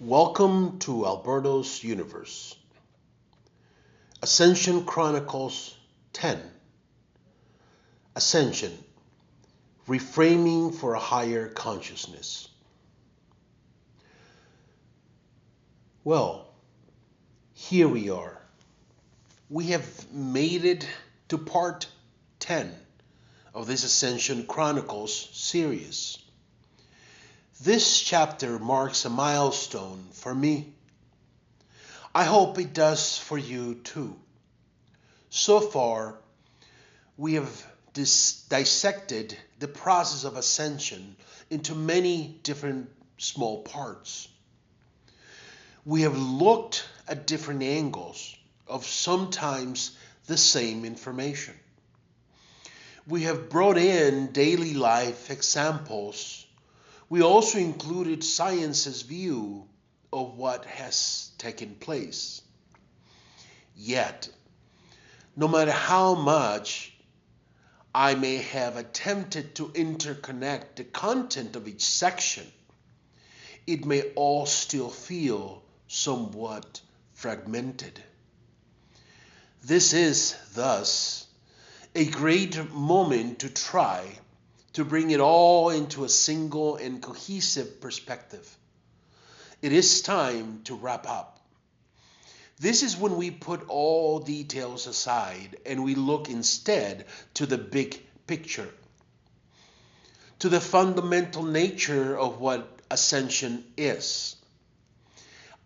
Welcome to Alberto's Universe. Ascension Chronicles 10. Ascension. Reframing for a higher consciousness. Well, here we are. We have made it to part 10 of this Ascension Chronicles series. This chapter marks a milestone for me. I hope it does for you too. So far, we have dissected the process of ascension into many different small parts. We have looked at different angles of sometimes the same information. We have brought in daily life examples. We also included science's view of what has taken place. Yet, no matter how much I may have attempted to interconnect the content of each section, it may all still feel somewhat fragmented. This is, thus, a great moment to try to bring it all into a single and cohesive perspective. It is time to wrap up. This is when we put all details aside and we look instead to the big picture, to the fundamental nature of what ascension is.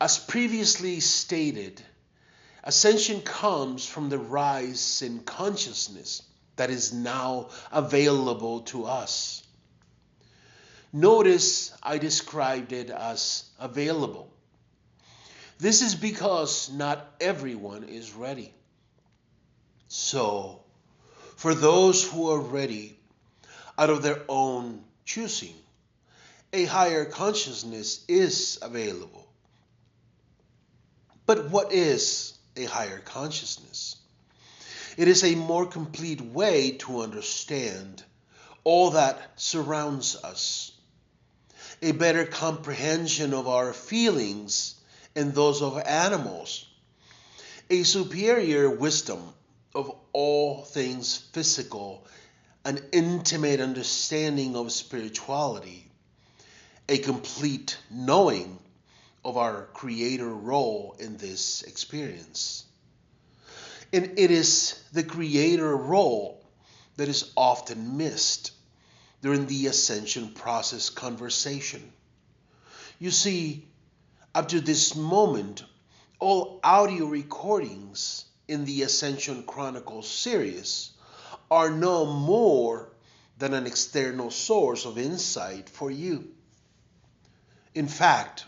As previously stated, ascension comes from the rise in consciousness that is now available to us. Notice I described it as available. This is because not everyone is ready. So, for those who are ready, out of their own choosing, a higher consciousness is available. But what is a higher consciousness? It is a more complete way to understand all that surrounds us, a better comprehension of our feelings and those of animals, a superior wisdom of all things physical, an intimate understanding of spirituality, a complete knowing of our creator role in this experience. And it is the creator role that is often missed during the ascension process conversation. You see, up to this moment, all audio recordings in the Ascension Chronicles series are no more than an external source of insight for you. In fact,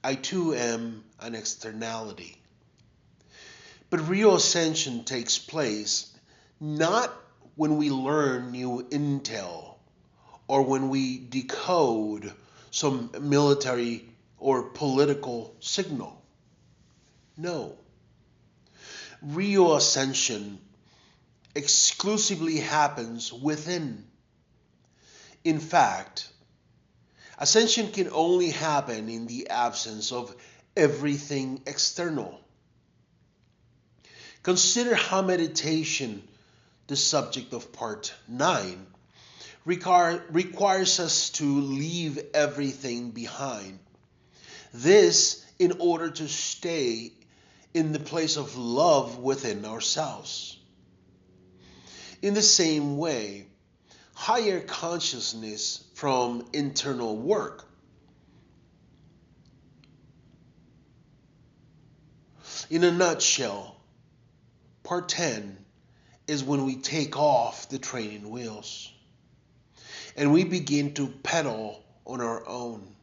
I too am an externality. But real ascension takes place not when we learn new intel or when we decode some military or political signal. No. Real ascension exclusively happens within. In fact, ascension can only happen in the absence of everything external. Consider how meditation, the subject of part 9, requires us to leave everything behind. This in order to stay in the place of love within ourselves. In the same way, higher consciousness from internal work. In a nutshell, part 10 is when we take off the training wheels and we begin to pedal on our own.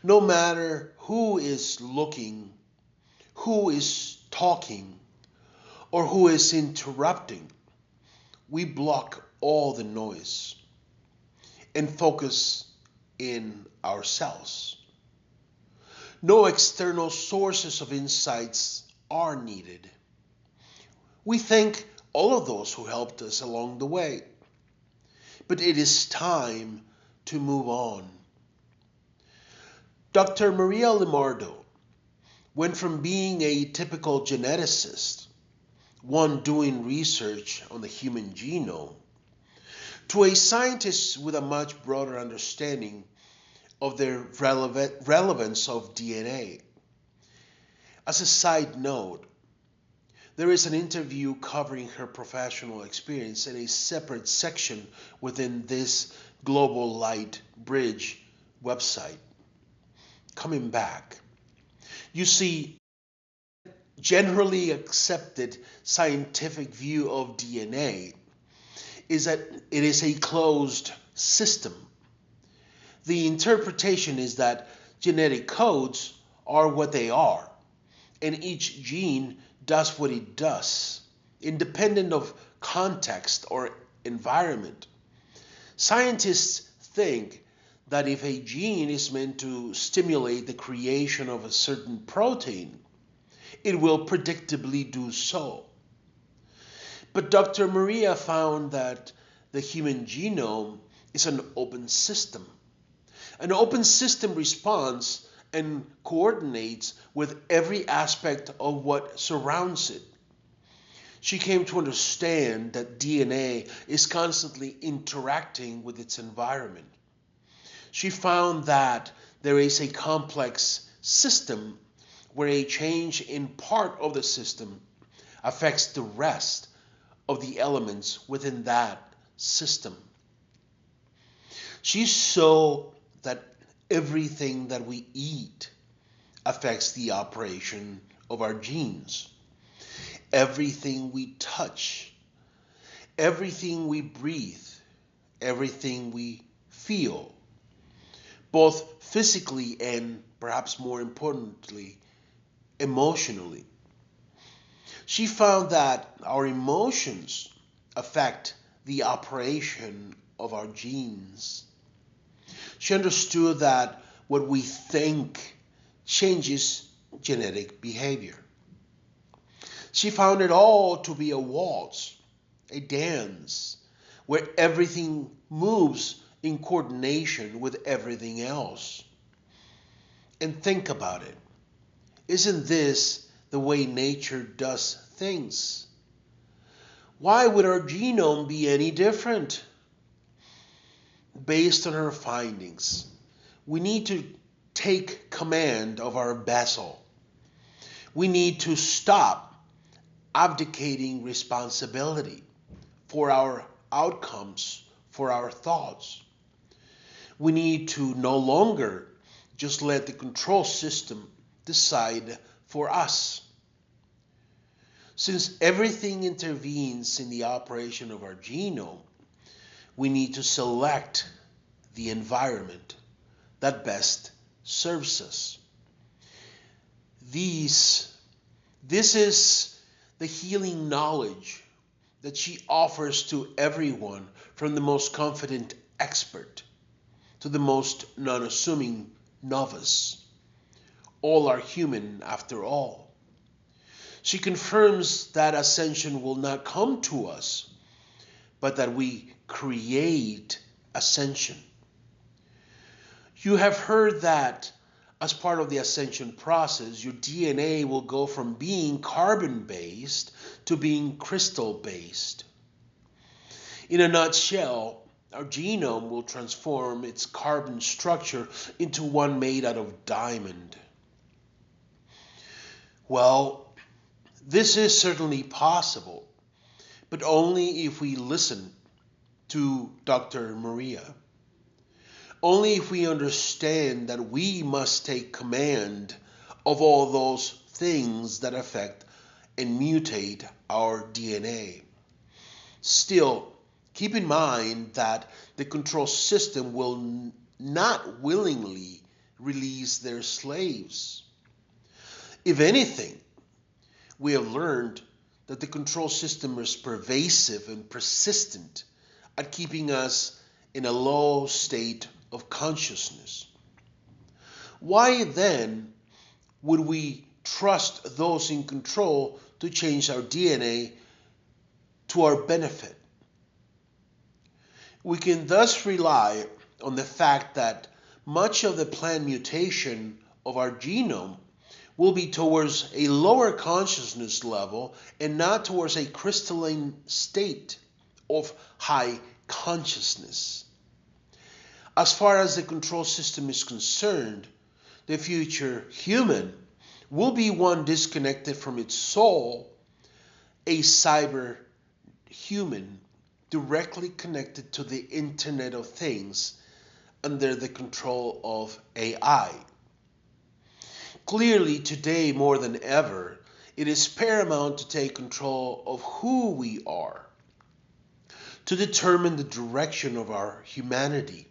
No matter who is looking, who is talking, or who is interrupting, we block all the noise and focus in ourselves. No external sources of insights are needed. We thank all of those who helped us along the way, but it is time to move on. Dr. Maria Limardo went from being a typical geneticist, one doing research on the human genome, to a scientist with a much broader understanding of the relevance of DNA. As a side note, there is an interview covering her professional experience in a separate section within this Global Light Bridge website. Coming back, you see, generally accepted scientific view of DNA is that it is a closed system. The interpretation is that genetic codes are what they are, and each gene does what it does, independent of context or environment. Scientists think that if a gene is meant to stimulate the creation of a certain protein, it will predictably do so. But Dr. Maria found that the human genome is an open system. An open system responds and coordinates with every aspect of what surrounds it. She came to understand that DNA is constantly interacting with its environment. She found that there is a complex system where a change in part of the system affects the rest of the elements within that system. She saw that everything that we eat affects the operation of our genes. Everything we touch, everything we breathe, everything we feel, both physically and, perhaps more importantly, emotionally. She found that our emotions affect the operation of our genes. She understood that what we think changes genetic behavior. She found it all to be a waltz, a dance, where everything moves in coordination with everything else. And think about it. Isn't this the way nature does things? Why would our genome be any different? Based on her findings, we need to take command of our vessel. We need to stop abdicating responsibility for our outcomes, for our thoughts. We need to no longer just let the control system decide for us. Since everything intervenes in the operation of our genome, we need to select the environment that best serves us. This is the healing knowledge that she offers to everyone, from the most confident expert to the most non-assuming novice. All are human after all. She confirms that ascension will not come to us, but that we create ascension. You have heard that as part of the ascension process, your DNA will go from being carbon-based to being crystal-based. In a nutshell, our genome will transform its carbon structure into one made out of diamond. Well, this is certainly possible, but only if we listen to Dr. Maria. Only if we understand that we must take command of all those things that affect and mutate our DNA. Still, keep in mind that the control system will not willingly release their slaves. If anything, we have learned that the control system is pervasive and persistent at keeping us in a low state of consciousness. Why then would we trust those in control to change our DNA to our benefit? We can thus rely on the fact that much of the planned mutation of our genome will be towards a lower consciousness level and not towards a crystalline state of high consciousness. As far as the control system is concerned, the future human will be one disconnected from its soul, a cyber human directly connected to the Internet of Things under the control of AI. Clearly, today more than ever, it is paramount to take control of who we are, to determine the direction of our humanity.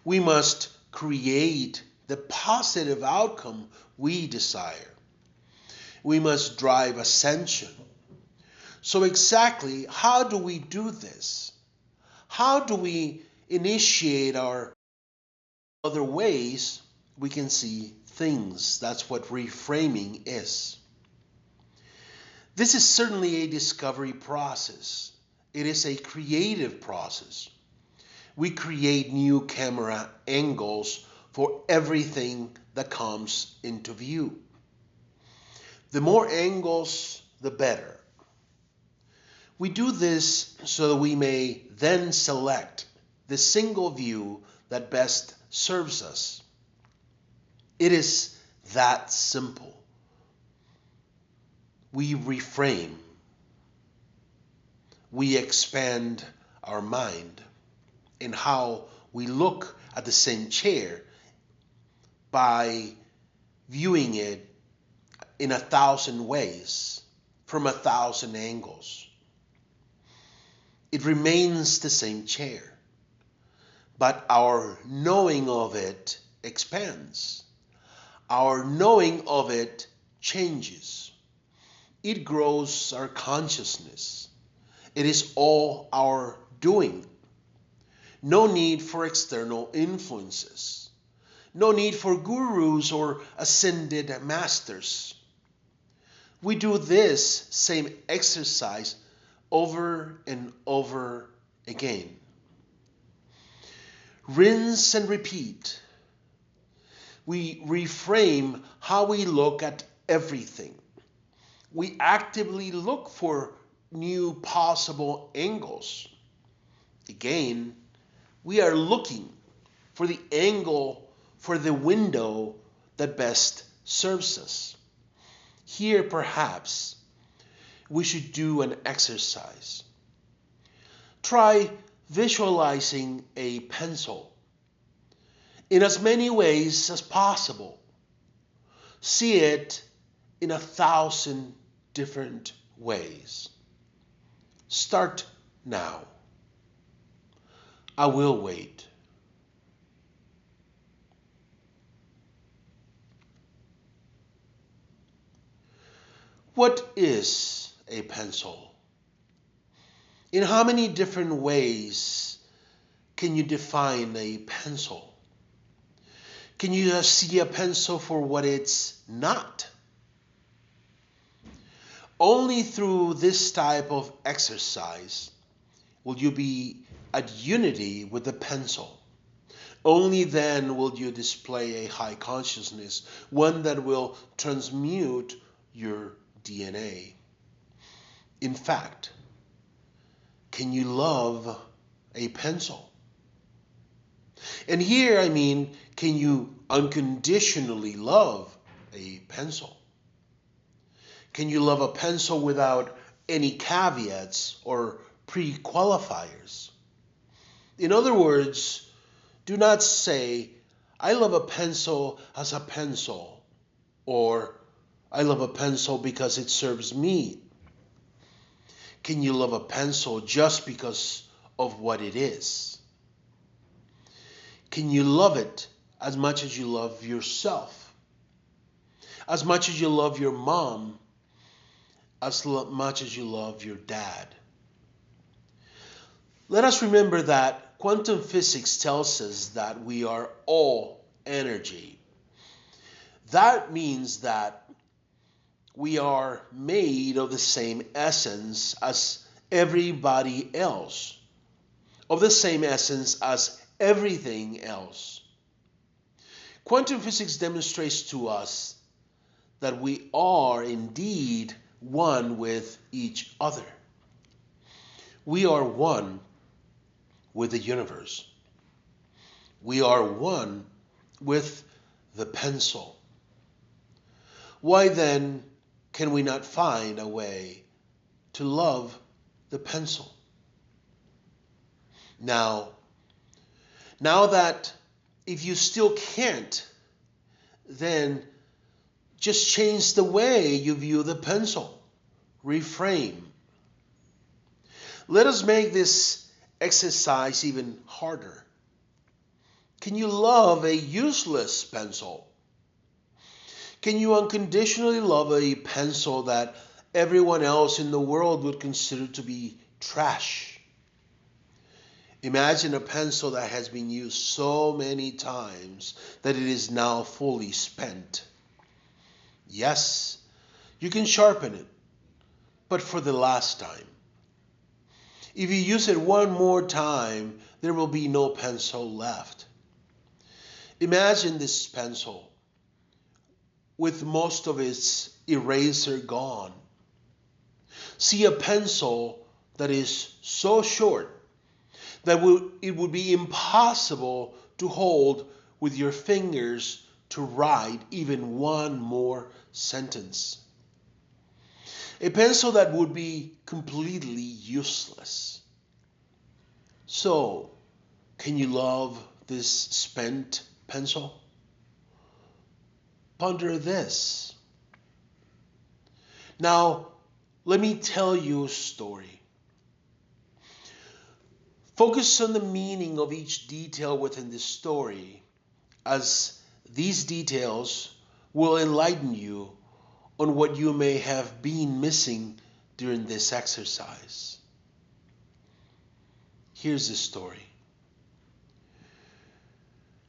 We must create the positive outcome we desire. We must drive ascension. So exactly how do we do this? How do we initiate our other ways we can see things? That's what reframing is. This is certainly a discovery process. It is a creative process. We create new camera angles for everything that comes into view. The more angles, the better. We do this so that we may then select the single view that best serves us. It is that simple. We reframe. We expand our mind in how we look at the same chair by viewing it in 1,000 ways, from 1,000 angles. It remains the same chair, but our knowing of it expands. Our knowing of it changes. It grows our consciousness. It is all our doing. No need for external influences. No need for gurus or ascended masters. We do this same exercise over and over again. Rinse and repeat. We reframe how we look at everything. We actively look for new possible angles. Again, we are looking for the angle, for the window that best serves us. Here, perhaps, we should do an exercise. Try visualizing a pencil in as many ways as possible. See it in 1,000 different ways. Start now. I will wait. What is a pencil? In how many different ways can you define a pencil? Can you just see a pencil for what it's not? Only through this type of exercise will you be at unity with the pencil. Only then will you display a high consciousness, one that will transmute your DNA. In fact, can you love a pencil? And here I mean, can you unconditionally love a pencil? Can you love a pencil without any caveats or pre-qualifiers? In other words, do not say, I love a pencil as a pencil, or I love a pencil because it serves me. Can you love a pencil just because of what it is? Can you love it as much as you love yourself? As much as you love your mom, as much as you love your dad? Let us remember that quantum physics tells us that we are all energy. That means that we are made of the same essence as everybody else, of the same essence as everything else. Quantum physics demonstrates to us that we are indeed one with each other. We are one with the universe. We are one with the pencil. Why then can we not find a way to love the pencil? Now that if you still can't, then just change the way you view the pencil. Reframe. Let us make this exercise even harder. Can you love a useless pencil? Can you unconditionally love a pencil that everyone else in the world would consider to be trash? Imagine a pencil that has been used so many times that it is now fully spent. Yes, you can sharpen it, but for the last time. If you use it one more time, there will be no pencil left. Imagine this pencil with most of its eraser gone. See a pencil that is so short that it would be impossible to hold with your fingers to write even one more sentence. A pencil that would be completely useless. So, can you love this spent pencil? Ponder this. Now, let me tell you a story. Focus on the meaning of each detail within this story, as these details will enlighten you on what you may have been missing during this exercise. Here's the story.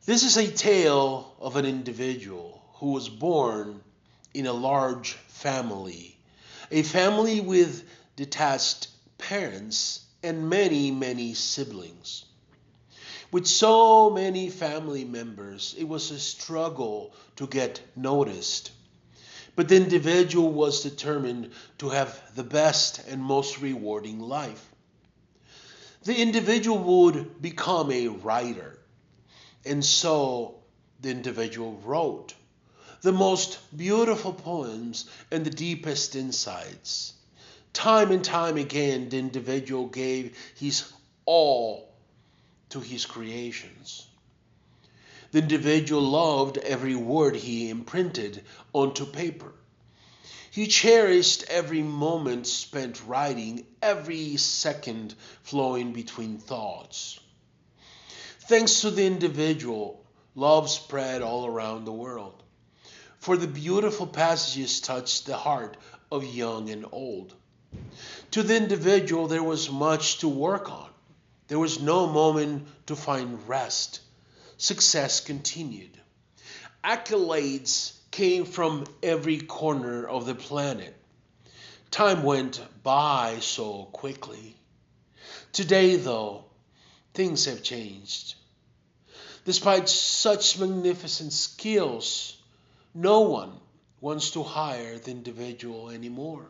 This is a tale of an individual who was born in a large family, a family with detached parents and many, many siblings. With so many family members, it was a struggle to get noticed. But the individual was determined to have the best and most rewarding life. The individual would become a writer. And so the individual wrote the most beautiful poems and the deepest insights. Time and time again, the individual gave his all to his creations. The individual loved every word he imprinted onto paper. He cherished every moment spent writing, every second flowing between thoughts. Thanks to the individual, love spread all around the world. For the beautiful passages touched the heart of young and old. To the individual, there was much to work on. There was no moment to find rest. Success continued. Accolades came from every corner of the planet. Time went by so quickly. Today, though, things have changed. Despite such magnificent skills, no one wants to hire the individual anymore.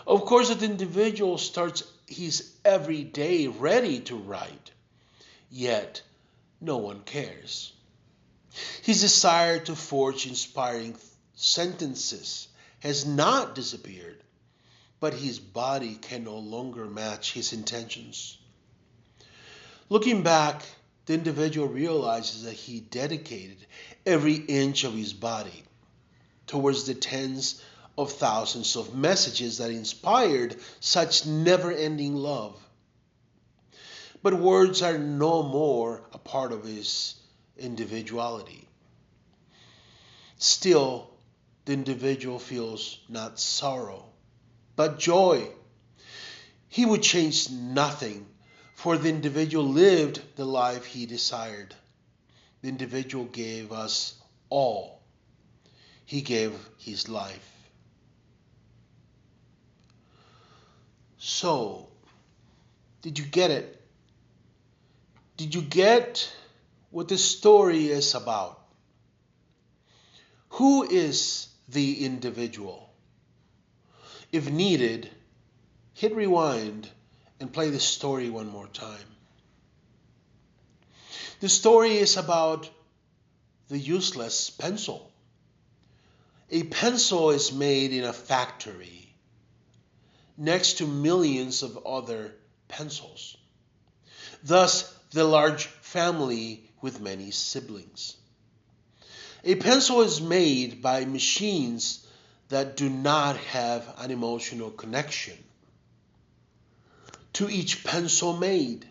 Of course, the individual starts his every day ready to write, yet no one cares. His desire to forge inspiring sentences has not disappeared, but his body can no longer match his intentions. Looking back, the individual realizes that he dedicated every inch of his body towards the tens of thousands of messages that inspired such never-ending love. But words are no more a part of his individuality. Still, the individual feels not sorrow, but joy. He would change nothing, for the individual lived the life he desired. The individual gave us all. He gave his life. So, did you get it? Did you get what the story is about? Who is the individual? If needed, hit rewind and play the story one more time. The story is about the useless pencil. A pencil is made in a factory next to millions of other pencils. Thus, the large family with many siblings. A pencil is made by machines that do not have an emotional connection to each pencil made.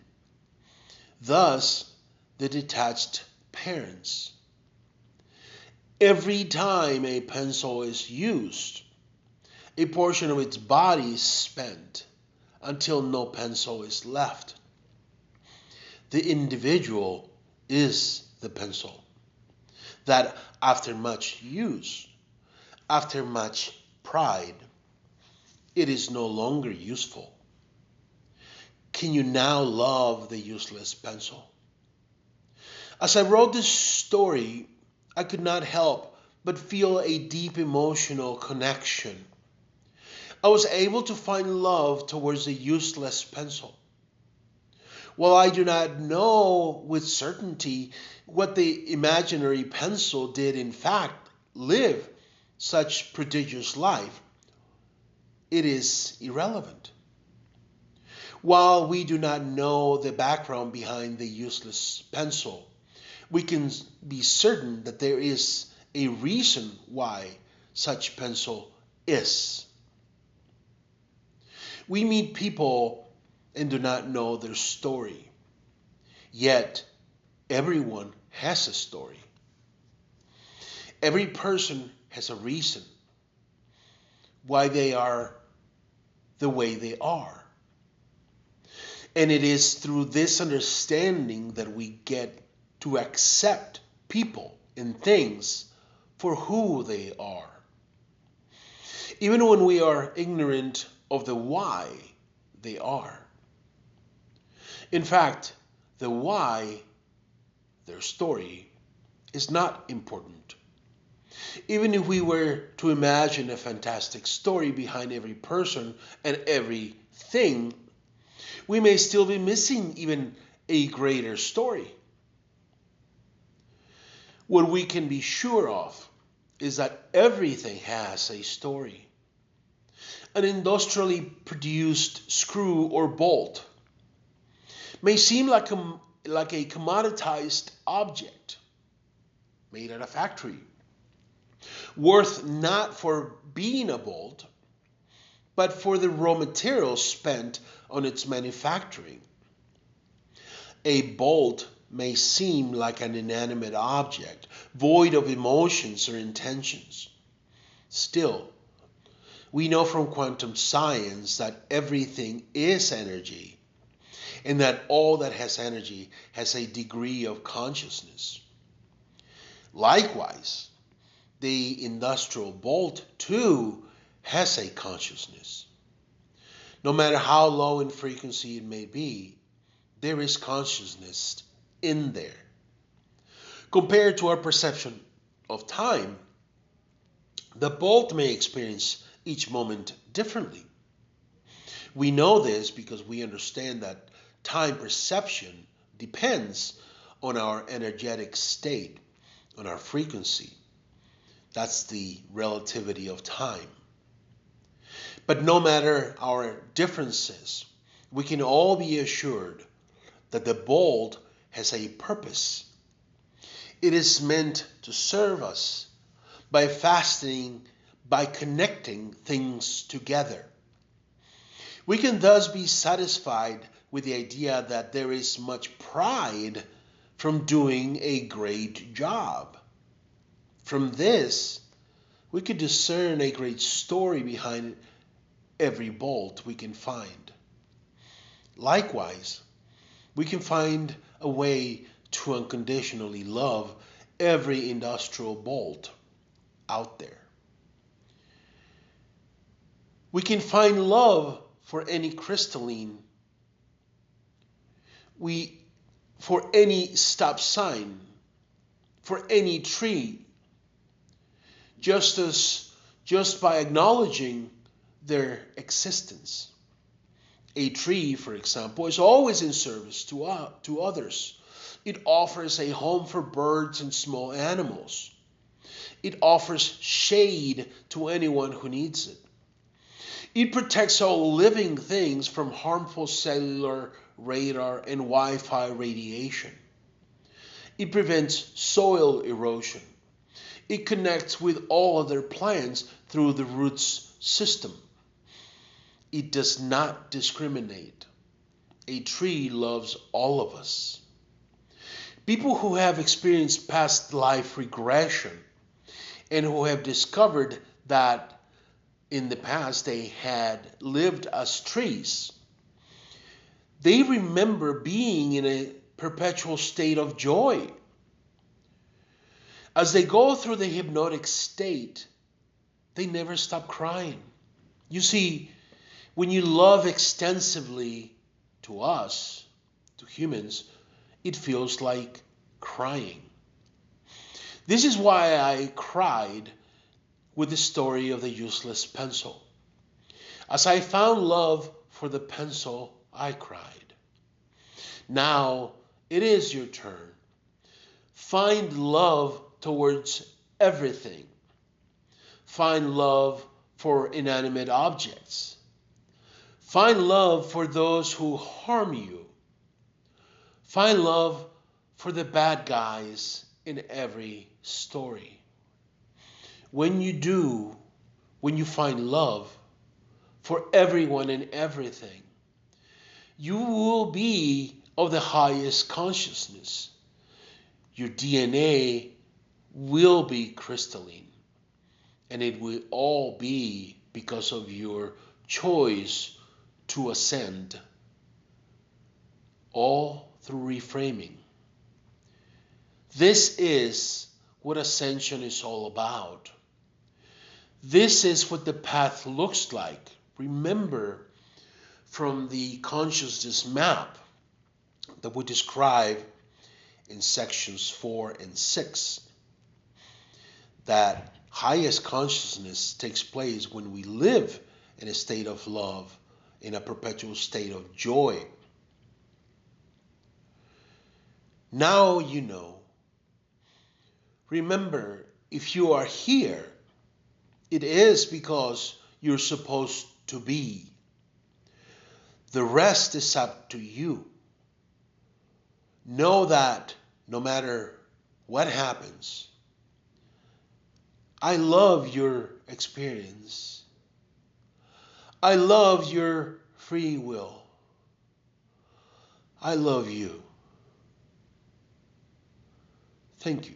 Thus, the detached parents. Every time a pencil is used, a portion of its body is spent until no pencil is left. The individual is the pencil that after much use, after much pride, it is no longer useful. Can you now love the useless pencil? As I wrote this story, I could not help but feel a deep emotional connection. I was able to find love towards the useless pencil. While I do not know with certainty what the imaginary pencil did in fact live such prodigious life, it is irrelevant. While we do not know the background behind the useless pencil, we can be certain that there is a reason why such pencil is. We meet people and do not know their story. Yet, everyone has a story. Every person has a reason why they are the way they are. And it is through this understanding that we get to accept people and things for who they are. Even when we are ignorant of the why they are. In fact, the why, their story, is not important. Even if we were to imagine a fantastic story behind every person and everything, we may still be missing even a greater story. What we can be sure of is that everything has a story. An industrially produced screw or bolt may seem like a commoditized object made at a factory, worth not for being a bolt, but for the raw materials spent on its manufacturing. A bolt may seem like an inanimate object, void of emotions or intentions. Still, we know from quantum science that everything is energy, and that all that has energy has a degree of consciousness. Likewise, the industrial bolt too has a consciousness. No matter how low in frequency it may be, there is consciousness in there. Compared to our perception of time, the bolt may experience each moment differently. We know this because we understand that time perception depends on our energetic state, on our frequency. That's the relativity of time. But no matter our differences, we can all be assured that the bolt has a purpose. It is meant to serve us by fastening, by connecting things together. We can thus be satisfied with the idea that there is much pride from doing a great job. From this, we could discern a great story behind every bolt we can find. Likewise, we can find a way to unconditionally love every industrial bolt out there. We can find love for any crystalline, for any stop sign, for any tree, just by acknowledging their existence. A tree, for example, is always in service to others. It offers a home for birds and small animals. It offers shade to anyone who needs it. It protects all living things from harmful cellular, radar, and Wi-Fi radiation. It prevents soil erosion. It connects with all other plants through the roots system. It does not discriminate. A tree loves all of us. People who have experienced past life regression and who have discovered that in the past they had lived as trees, they remember being in a perpetual state of joy. As they go through the hypnotic state, they never stop crying. You see, when you love extensively to us, to humans, it feels like crying. This is why I cried with the story of the useless pencil. As I found love for the pencil, I cried. Now it is your turn. Find love towards everything. Find love for inanimate objects. Find love for those who harm you. Find love for the bad guys in every story. When you do, when you find love for everyone and everything, you will be of the highest consciousness. Your DNA will be crystalline, and it will all be because of your choice to ascend, all through reframing. This is what ascension is all about. This is what the path looks like. Remember from the consciousness map that we describe in sections 4 and 6 that highest consciousness takes place when we live in a state of love, in a perpetual state of joy. Now you know. Remember, if you are here, it is because you're supposed to be. The rest is up to you. Know that no matter what happens, I love your experience. I love your free will. I love you. Thank you.